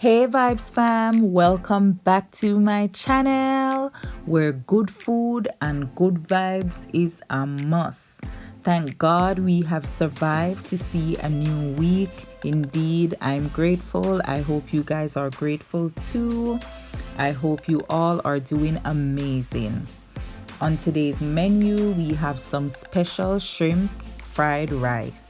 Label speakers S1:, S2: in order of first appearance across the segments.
S1: Hey Vibes fam, welcome back to my channel where good food and good vibes is a must. Thank God we have survived to see a new week. Indeed, I'm grateful. I hope you guys are grateful too. I hope you all are doing amazing. On today's menu, we have some special shrimp fried rice.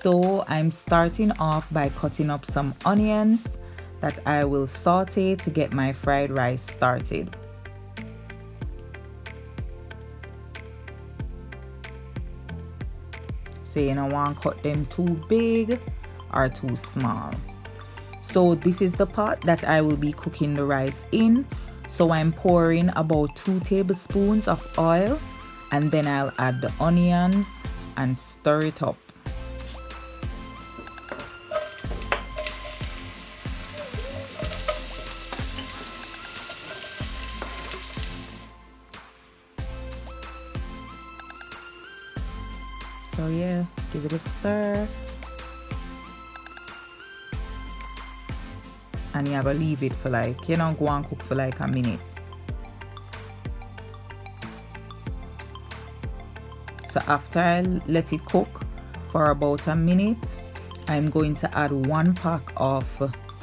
S1: So I'm starting off by cutting up some onions that I will saute to get my fried rice started. So you don't want to cut them too big or too small. So this is the pot that I will be cooking the rice in. So I'm pouring about 2 tablespoons of oil and then I'll add the onions and stir it up. So yeah, give it a stir. And you're gonna leave it for go and cook for like a minute. So after I let it cook for about a minute, I'm going to add 1 pack of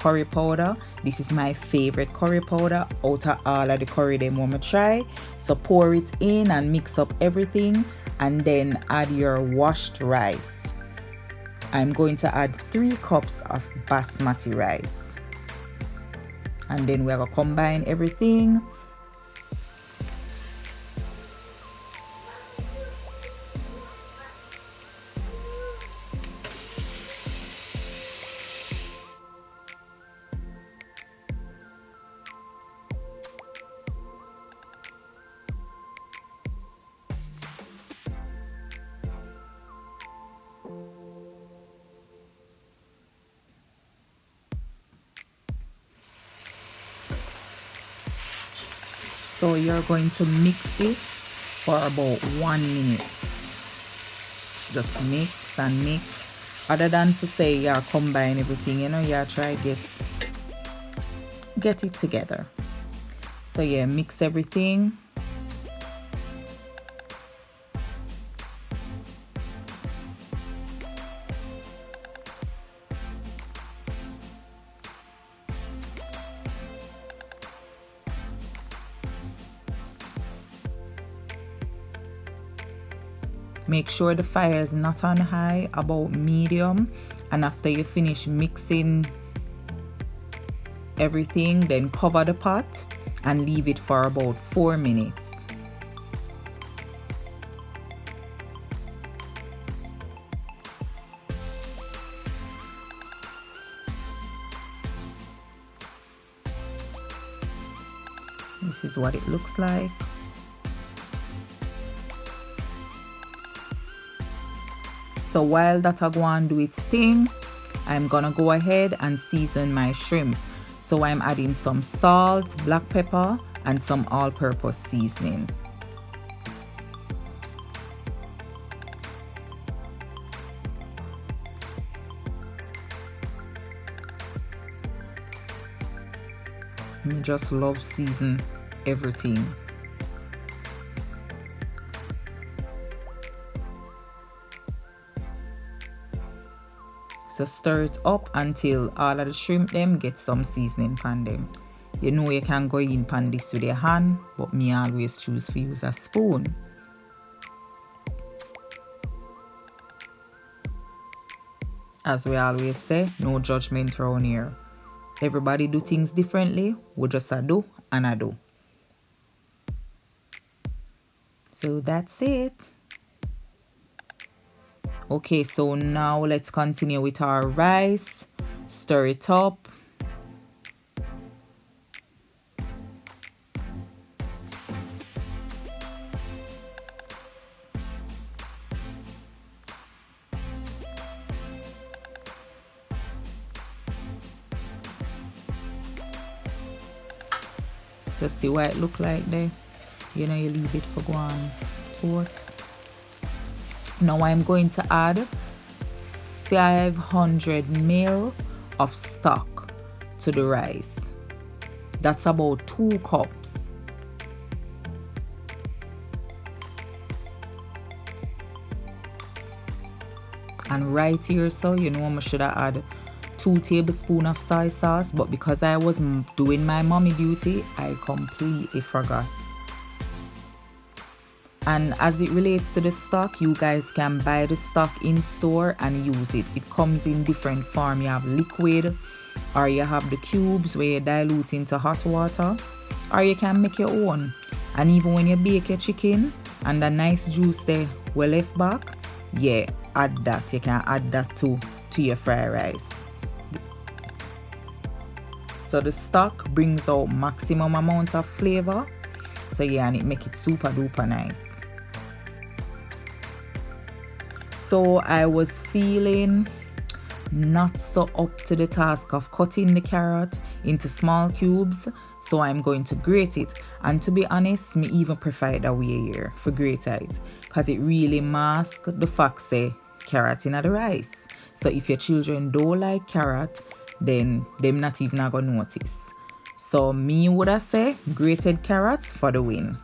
S1: curry powder. This is my favorite curry powder out of all of the curry them want to try. So pour it in and mix up everything and then add your washed rice. I'm going to add 3 cups of basmati rice. And then we're gonna combine everything. So you're going to mix this for about 1 minute. Just mix and mix. Other than to say you combine everything, you try get it together. So yeah, mix everything. Make sure the fire is not on high, about medium. And after you finish mixing everything, then cover the pot and leave it for about 4 minutes. This is what it looks like. So while that I go and do its thing, I'm gonna go ahead and season my shrimp. So I'm adding some salt, black pepper, and some all-purpose seasoning. I just love season everything. So stir it up until all of the shrimp them get some seasoning pan them. You know you can go in pan this with your hand, but me always choose to use a spoon. As we always say, no judgment around here. Everybody do things differently. We just a do and a do. So that's it. Okay, so now let's continue with our rice. Stir it up. So see what it look like there. You leave it for go on toast. Now I'm going to add 500 ml of stock to the rice. That's about 2 cups. And right here, so you know, I should have had 2 tablespoons of soy sauce, but because I was doing my mommy duty, I completely forgot. And as it relates to the stock, you guys can buy the stock in store and use it. It comes in different form. You have liquid, or you have the cubes where you dilute into hot water, or you can make your own. And even when you bake your chicken and the nice juice there well left back, yeah, add that. You can add that to your fried rice. So the stock brings out maximum amount of flavor. So yeah, and it make it super duper nice. So I was feeling not so up to the task of cutting the carrot into small cubes, so I'm going to grate it. And to be honest, me even prefer it that way here for grate it, because it really masks the fact say carrot in the rice. So if your children don't like carrot, then them not even gonna notice. So me would have say grated carrots for the win.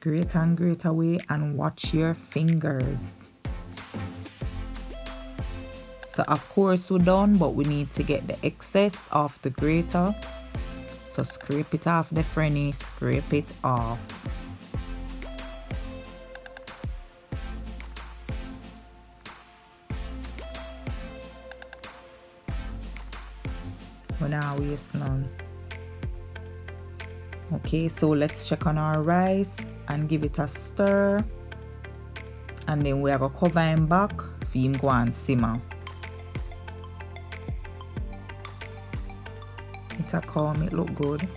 S1: Grate and grate away and watch your fingers. So of course we're done, but we need to get the excess off the grater. So scrape it off the frenny, scrape it off. We're not wasting none. Okay, so let's check on our rice and give it a stir. And then we have a cover him back for him go and simmer. It a calm, it look good.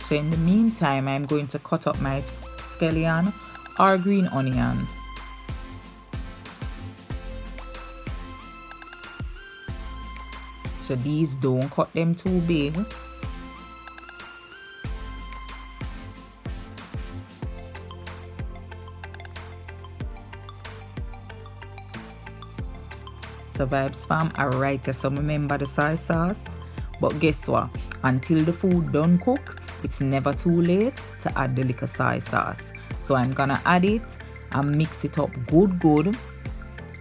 S1: So in the meantime, I'm going to cut up my scallion or green onion. So these don't cut them too big. So Vibes fam, alright, so remember the soy sauce. But guess what? Until the food done cook, it's never too late to add the little soy sauce. So I'm gonna add it and mix it up good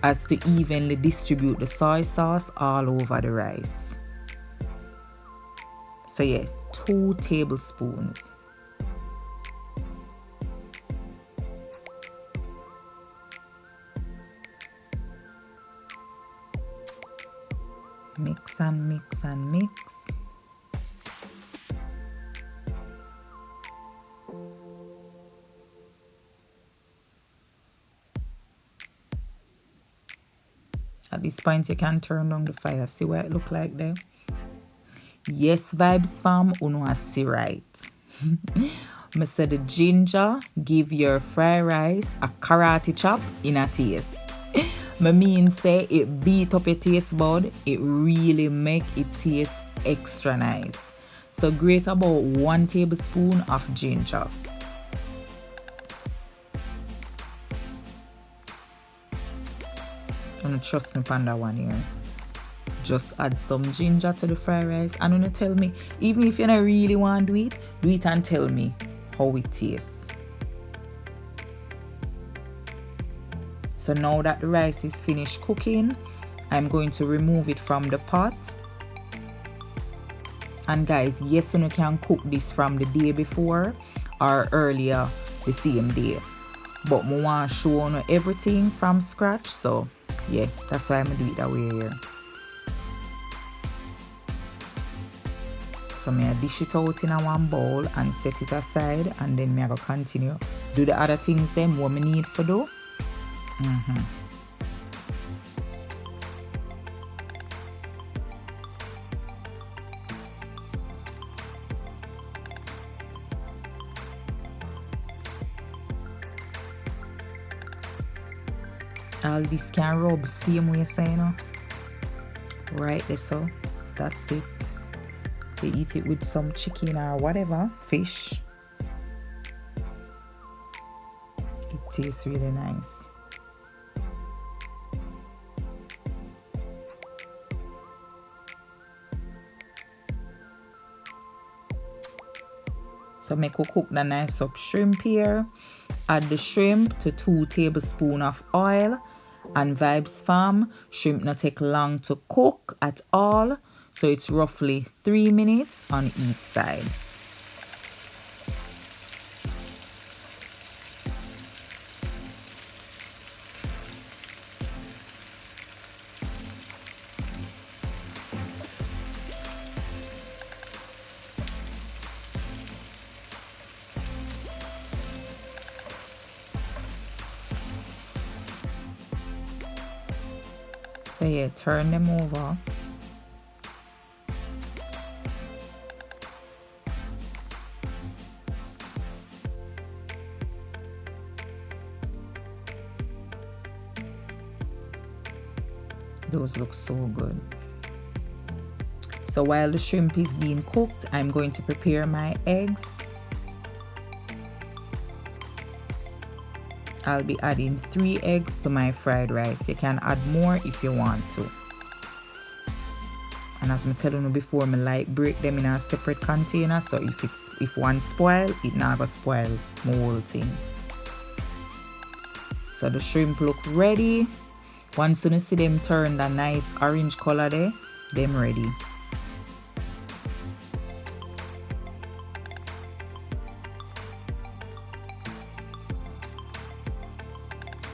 S1: as to evenly distribute the soy sauce all over the rice. So yeah, 2 tablespoons. Mix and mix and mix. At this point, you can turn down the fire. See what it look like there? Yes, Vibes fam, uno see right. Me say the ginger give your fried rice a karate chop in a taste. Me mean say it beat up your taste bud. It really make it taste extra nice. So grate about 1 tablespoon of ginger. Don't trust me on that one here. Just add some ginger to the fried rice and don't tell me, even if you don't really want to do it and tell me how it tastes. So now that the rice is finished cooking, I'm going to remove it from the pot. And guys, yes, you can cook this from the day before or earlier the same day. But I want to show you everything from scratch, so yeah, that's why I'm going to do it that way here. So I dish it out in a one bowl and set it aside, and then I go continue do the other things then what I need for do. All this can rub same way, so you know. Right there, so that's it. They eat it with some chicken or whatever, fish. It tastes really nice. So make we cook the nice up shrimp here. Add the shrimp to 2 tablespoons of oil. And Vibes Farm, shrimp not take long to cook at all. So it's roughly 3 minutes on each side. So yeah, turn them over. Those look so good. So while the shrimp is being cooked, I'm going to prepare my eggs. I'll be adding 3 eggs to my fried rice. You can add more if you want to. And as I tell you before, I like break them in a separate container. So if one spoil, it not gonna spoil my whole thing. So the shrimp look ready. Once you see them turn that nice orange color there, them ready.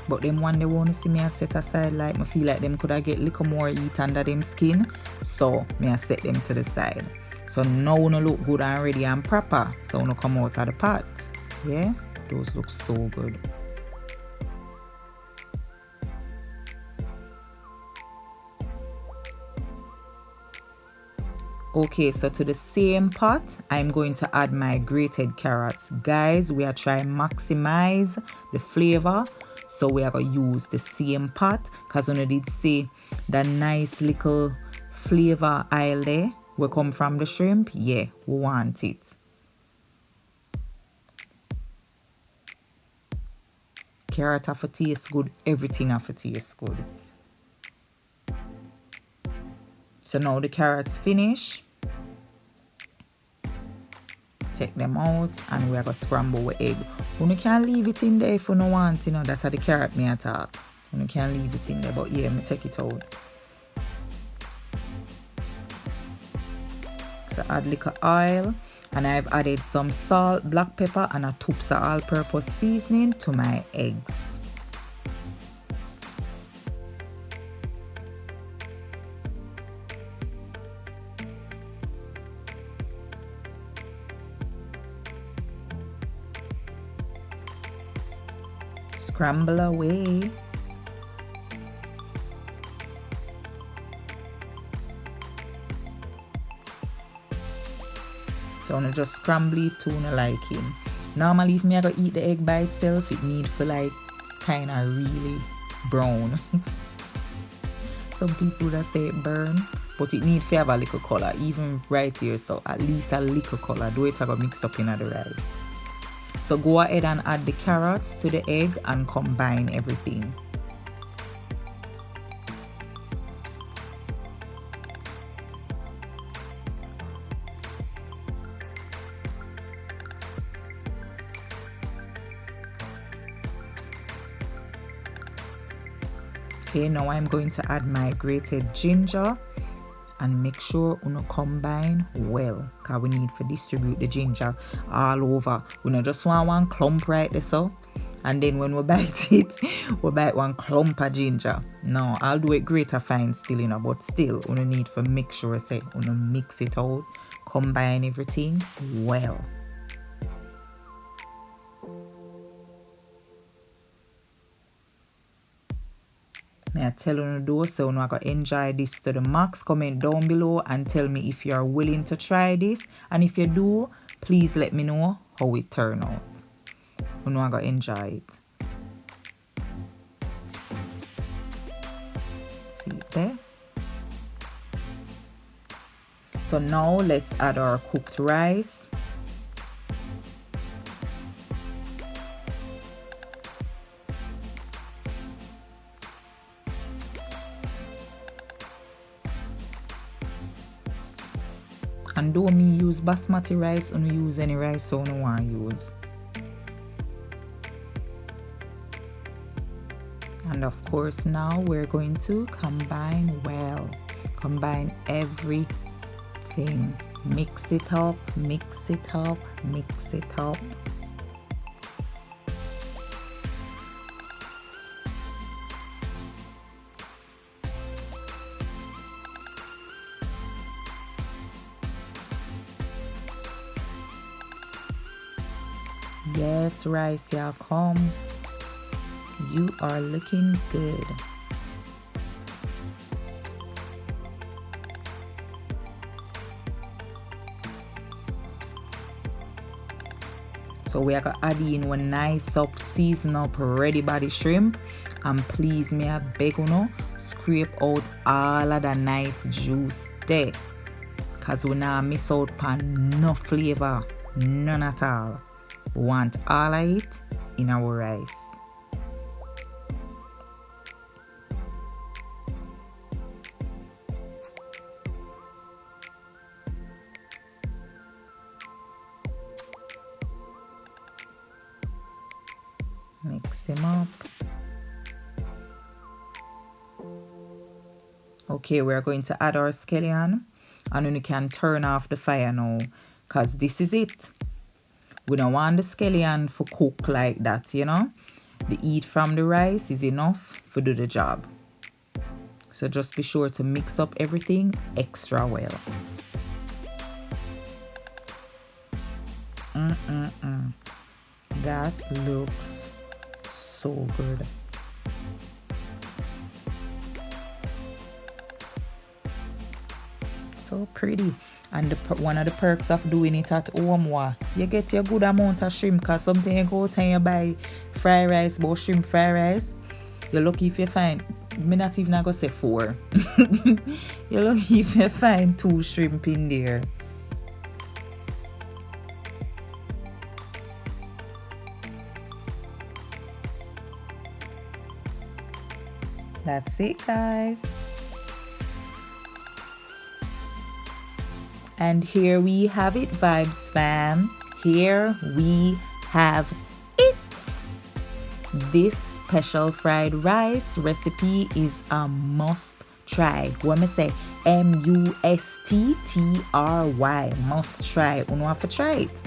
S1: But them one they want to see me I set aside, like I feel like them could have get little more heat under them skin. So me I set them to the side. So now no look good and ready and proper. So no come out of the pot. Yeah, those look so good. Okay, so to the same pot, I'm going to add my grated carrots. Guys, we are trying to maximize the flavor. So we are going to use the same pot. Because when I did see the nice little flavor aisle there, will come from the shrimp. Yeah, we want it. Carrot have to taste good. Everything have to taste good. So now the carrots finish. Take them out and we are going to scramble with egg. You can leave it in there if you don't want, you know, that's the carrot me attack. You can leave it in there, but yeah, me take it out. So add little oil and I've added some salt, black pepper and a toops of all-purpose seasoning to my eggs. Scramble away. So I just scramble it to like him. Normally if me I go eat the egg by itself, it need for like kind of really brown. Some people that say it burn, but it need to have a little color, even right here. So at least a little color, though it's going to mix up in the rice. So go ahead and add the carrots to the egg and combine everything. Okay, now I'm going to add my grated ginger and make sure you combine well, because we need to distribute the ginger all over. We don't just want one clump right there, so and then when we bite it, we bite one clump of ginger. No, I'll do it greater fine still, you know, but still we need to make sure say we mix it out, combine everything well. May I tell you though, so you know I got enjoy this to the max. Comment down below and tell me if you are willing to try this, and if you do, please let me know how it turn out. You know I got enjoy it. see it there. So now let's add our cooked rice. And don't me use basmati rice, or use any rice so no want use. And of course now we're going to combine well. Combine everything. Mix it up, mix it up, mix it up. Yes, rice, yeah, come. You are looking good. So we are gonna add in one nice up, season up, ready body shrimp. And please, me I beg you know, scrape out all of the nice juice there. Cause we now miss out pan no flavor, none at all. We want all of it in our rice. Mix him up. Okay, we're going to add our scallion, and then you can turn off the fire now, because this is it. We don't want the scallion for cook like that, you know. The heat from the rice is enough to do the job. So just be sure to mix up everything extra well. That looks so good. So pretty. And one of the perks of doing it at home, you get your good amount of shrimp, because something you go and you buy fried rice, but shrimp fried rice, you're lucky if you find, me not even gonna say 4. You're lucky if you find 2 shrimp in there. That's it, guys. And here we have it, Vibes fam. Here we have it. This special fried rice recipe is a must try. What me say? MUSTTRY. Must try. You have to try it.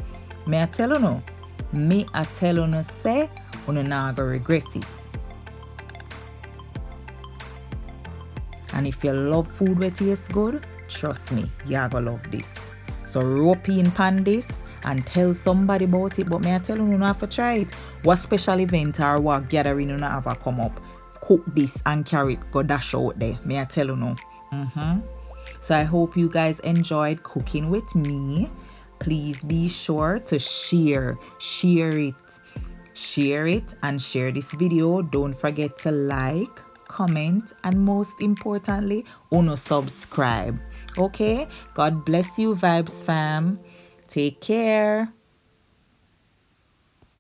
S1: Me I tell you no. Me I tell you no say, you not gonna regret it. And if you love food that tastes good, trust me, you're gonna love this. So rope in pan this and tell somebody about it. But may I tell you, you don't have to try it. What special event or what gathering you don't have to come up, cook this and carry it, go dash out there. May I tell you no. So I hope you guys enjoyed cooking with me. Please be sure to share it and share this video. Don't forget to like, comment, and most importantly, subscribe. Okay, God bless you, Vibes fam. Take care.